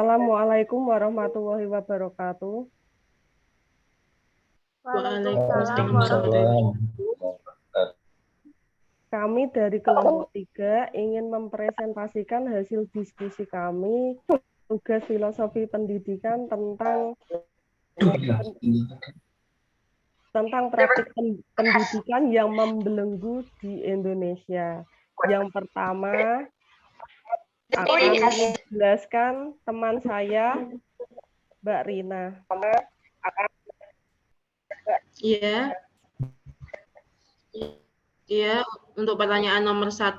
Assalamualaikum warahmatullahi wabarakatuh. Waalaikumsalam Waalaikumsalam. Kami dari kelompok 3 ingin mempresentasikan hasil diskusi kami tugas filosofi pendidikan tentang praktik pendidikan yang membelenggu di Indonesia. Yang pertama akan menjelaskan teman saya, Mbak Rina. Iya. Iya, untuk pertanyaan nomor 1,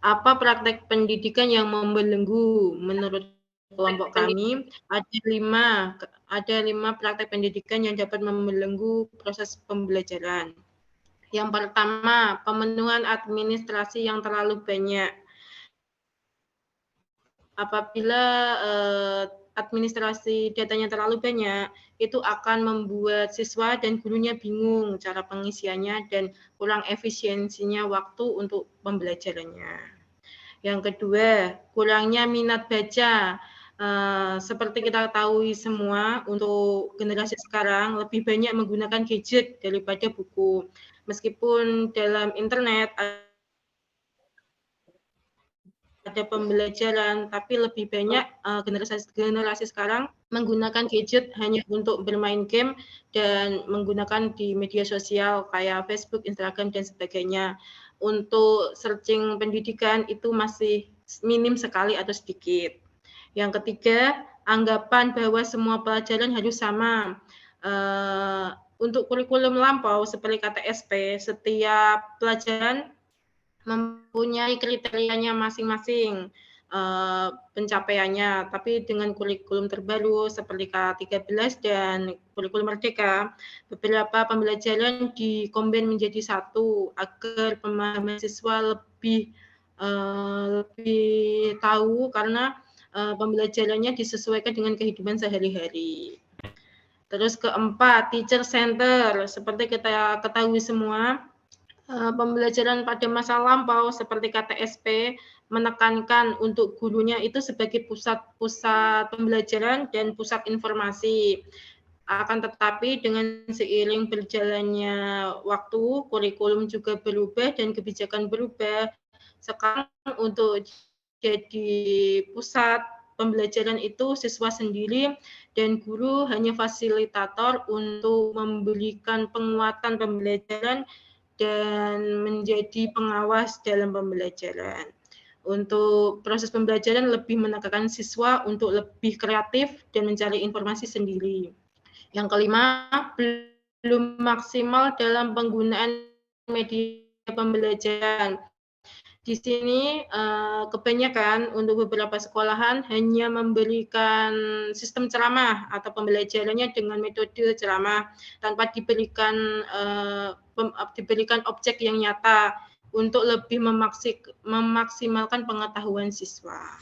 apa praktek pendidikan yang membelenggu? Menurut kelompok kami, ada 5 praktek pendidikan yang dapat membelenggu proses pembelajaran. Yang pertama, pemenuhan administrasi yang terlalu banyak. Apabila administrasi datanya terlalu banyak, itu akan membuat siswa dan gurunya bingung cara pengisiannya dan kurang efisiensinya waktu untuk pembelajarannya. Yang kedua, kurangnya minat baca. Seperti kita ketahui semua, untuk generasi sekarang lebih banyak menggunakan gadget daripada buku. Meskipun dalam internet ada pembelajaran, tapi lebih banyak generasi sekarang menggunakan gadget hanya untuk bermain game dan menggunakan di media sosial kayak Facebook, Instagram, dan sebagainya. Untuk searching pendidikan itu masih minim sekali atau sedikit. Yang ketiga, anggapan bahwa semua pelajaran harus sama. Untuk kurikulum lampau seperti KTSP, setiap pelajaran mempunyai kriterianya masing-masing pencapaiannya, tapi dengan kurikulum terbaru seperti K13 dan kurikulum Merdeka, beberapa pembelajaran dikombin menjadi satu agar pemahaman siswa lebih tahu karena pembelajarannya disesuaikan dengan kehidupan sehari-hari. Terus keempat, teacher center. Seperti kita ketahui semua, pembelajaran pada masa lampau seperti KTSP menekankan untuk gurunya itu sebagai pusat pembelajaran dan pusat informasi. Akan tetapi dengan seiring berjalannya waktu, kurikulum juga berubah dan kebijakan berubah. Sekarang untuk jadi pusat pembelajaran itu siswa sendiri dan guru hanya fasilitator untuk memberikan penguatan pembelajaran dan menjadi pengawas dalam pembelajaran. Untuk proses pembelajaran lebih menekankan siswa untuk lebih kreatif dan mencari informasi sendiri. Yang kelima, belum maksimal dalam penggunaan media pembelajaran. Di sini kebanyakan untuk beberapa sekolahan hanya memberikan sistem ceramah atau pembelajarannya dengan metode ceramah tanpa diberikan objek yang nyata untuk lebih memaksimalkan pengetahuan siswa.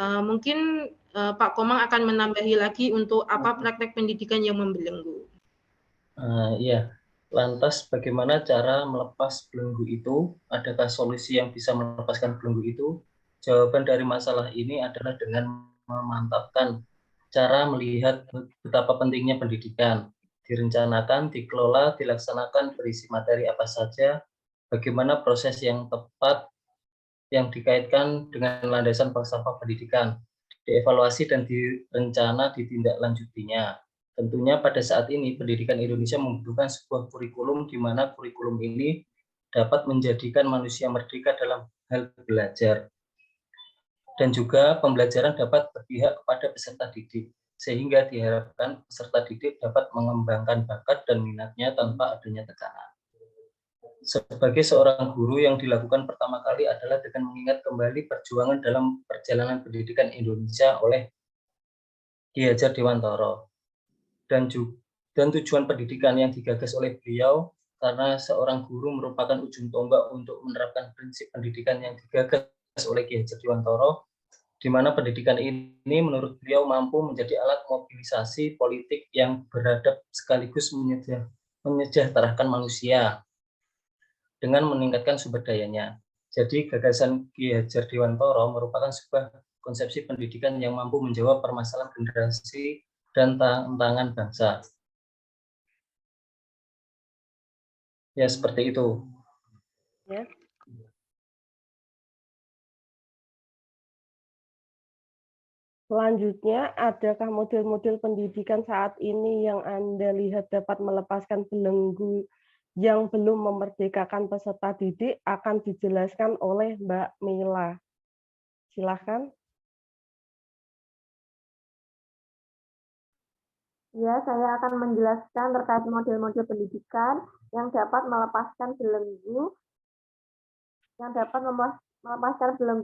Mungkin Pak Komang akan menambahi lagi untuk apa praktek pendidikan yang membelenggu. Iya. Lantas bagaimana cara melepas belenggu itu? Adakah solusi yang bisa melepaskan belenggu itu? Jawaban dari masalah ini adalah dengan memantapkan cara melihat betapa pentingnya pendidikan. Direncanakan, dikelola, dilaksanakan, berisi materi apa saja, bagaimana proses yang tepat yang dikaitkan dengan landasan falsafah pendidikan, dievaluasi dan direncana ditindaklanjutinya. Tentunya pada saat ini pendidikan Indonesia membutuhkan sebuah kurikulum di mana kurikulum ini dapat menjadikan manusia merdeka dalam hal belajar. Dan juga pembelajaran dapat berpihak kepada peserta didik, sehingga diharapkan peserta didik dapat mengembangkan bakat dan minatnya tanpa adanya tekanan. Sebagai seorang guru, yang dilakukan pertama kali adalah dengan mengingat kembali perjuangan dalam perjalanan pendidikan Indonesia oleh Ki Hajar Dewantara dan tujuan pendidikan yang digagas oleh beliau, karena seorang guru merupakan ujung tombak untuk menerapkan prinsip pendidikan yang digagas oleh Ki Hajar Dewantara, di mana pendidikan ini menurut beliau mampu menjadi alat mobilisasi politik yang beradab sekaligus menyejahterakan manusia dengan meningkatkan sumber dayanya. Jadi gagasan Ki Hajar Dewantara merupakan sebuah konsepsi pendidikan yang mampu menjawab permasalahan generasi dan tantangan bangsa. Ya, seperti itu. Ya. Selanjutnya, adakah model-model pendidikan saat ini yang Anda lihat dapat melepaskan belenggu yang belum memerdekakan peserta didik? Akan dijelaskan oleh Mbak Mila. Silahkan. Ya, saya akan menjelaskan terkait model-model pendidikan yang dapat melepaskan belenggu,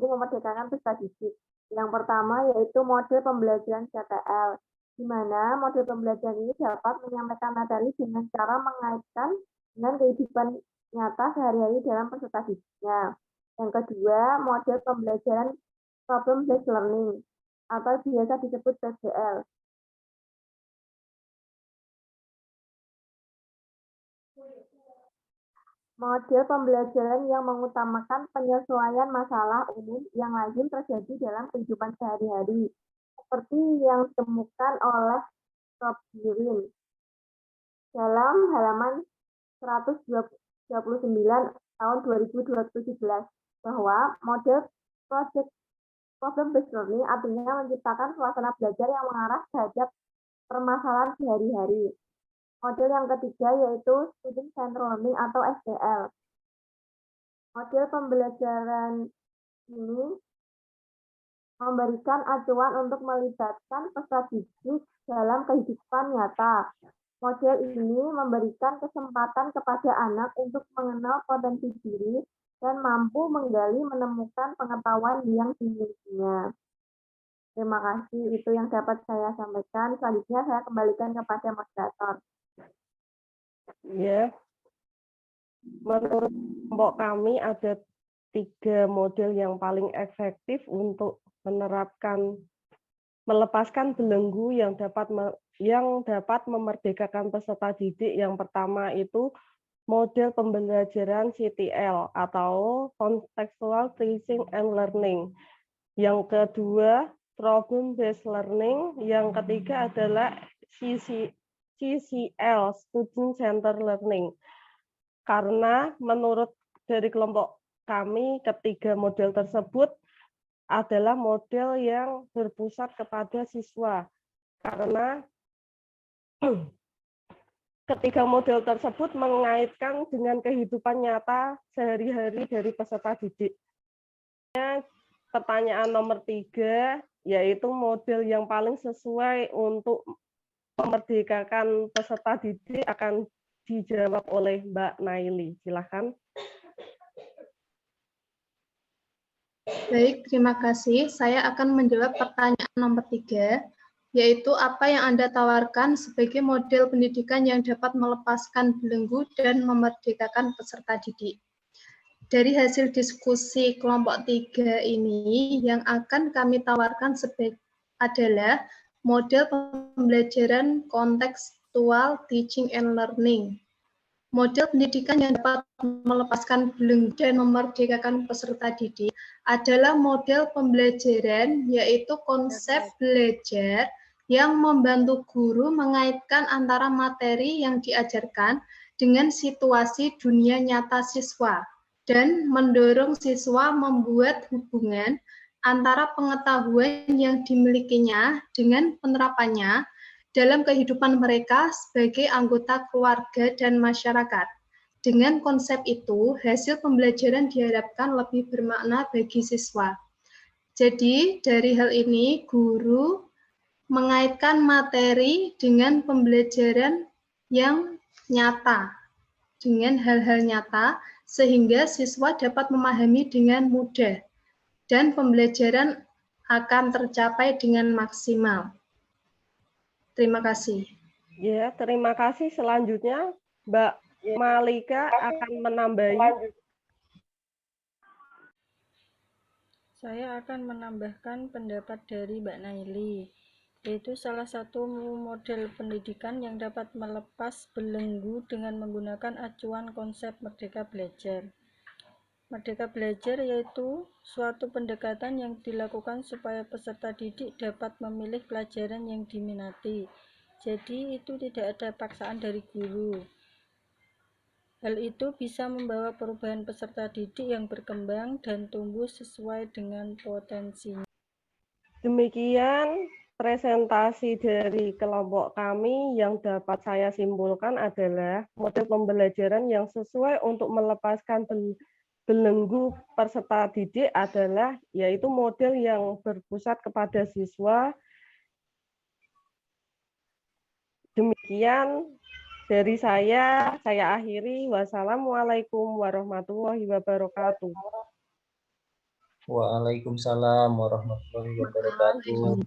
memerdekakan peserta didik. Yang pertama yaitu model pembelajaran CTL, di mana model pembelajaran ini dapat menyampaikan materi dengan cara mengaitkan dengan kehidupan nyata sehari-hari dalam peserta didiknya. Yang kedua, model pembelajaran problem based learning atau biasa disebut PBL. Model pembelajaran yang mengutamakan penyesuaian masalah umum yang lazim terjadi dalam kehidupan sehari-hari, seperti yang ditemukan oleh Robirin dalam halaman 129 tahun 2017, bahwa model project problem based learning artinya menciptakan suasana belajar yang mengarah terhadap permasalahan sehari-hari. Model yang ketiga yaitu Student Centered Learning atau SCL. Model pembelajaran ini memberikan acuan untuk melibatkan peserta didik dalam kehidupan nyata. Model ini memberikan kesempatan kepada anak untuk mengenal potensi diri dan mampu menggali menemukan pengetahuan yang dimilikinya. Terima kasih, itu yang dapat saya sampaikan. Selanjutnya saya kembalikan kepada moderator. Ya, menurut kelompok kami ada 3 model yang paling efektif untuk melepaskan belenggu yang dapat memerdekakan peserta didik. Yang pertama itu model pembelajaran CTL atau Contextual Teaching and Learning. Yang kedua, Problem Based Learning. Yang ketiga adalah CCL, Student Centered Learning. Karena menurut dari kelompok kami, ketiga model tersebut adalah model yang berpusat kepada siswa. Karena ketiga model tersebut mengaitkan dengan kehidupan nyata sehari-hari dari peserta didik. Pertanyaan nomor 3, yaitu model yang paling sesuai untuk memerdekakan peserta didik akan dijawab oleh Mbak Naili. Silakan. Baik, terima kasih. Saya akan menjawab pertanyaan nomor 3, yaitu apa yang Anda tawarkan sebagai model pendidikan yang dapat melepaskan belenggu dan memerdekakan peserta didik. Dari hasil diskusi kelompok 3 ini, yang akan kami tawarkan adalah model pembelajaran kontekstual teaching and learning. Model pendidikan yang dapat melepaskan belenggu dan memerdekakan peserta didik adalah model pembelajaran, yaitu konsep belajar yang membantu guru mengaitkan antara materi yang diajarkan dengan situasi dunia nyata siswa dan mendorong siswa membuat hubungan antara pengetahuan yang dimilikinya dengan penerapannya dalam kehidupan mereka sebagai anggota keluarga dan masyarakat. Dengan konsep itu, hasil pembelajaran diharapkan lebih bermakna bagi siswa. Jadi, dari hal ini, guru mengaitkan materi dengan pembelajaran yang nyata, dengan hal-hal nyata, sehingga siswa dapat memahami dengan mudah, dan pembelajaran akan tercapai dengan maksimal. Terima kasih. Ya, terima kasih. Selanjutnya, Mbak Malika akan menambahi. Saya akan menambahkan pendapat dari Mbak Naili, yaitu salah satu model pendidikan yang dapat melepas belenggu dengan menggunakan acuan konsep merdeka belajar. Merdeka belajar yaitu suatu pendekatan yang dilakukan supaya peserta didik dapat memilih pelajaran yang diminati. Jadi itu tidak ada paksaan dari guru. Hal itu bisa membawa perubahan peserta didik yang berkembang dan tumbuh sesuai dengan potensinya. Demikian presentasi dari kelompok kami. Yang dapat saya simpulkan adalah model pembelajaran yang sesuai untuk melepaskan belenggu peserta didik adalah yaitu model yang berpusat kepada siswa. Demikian dari saya akhiri. Wassalamualaikum warahmatullahi wabarakatuh. Waalaikumsalam warahmatullahi wabarakatuh.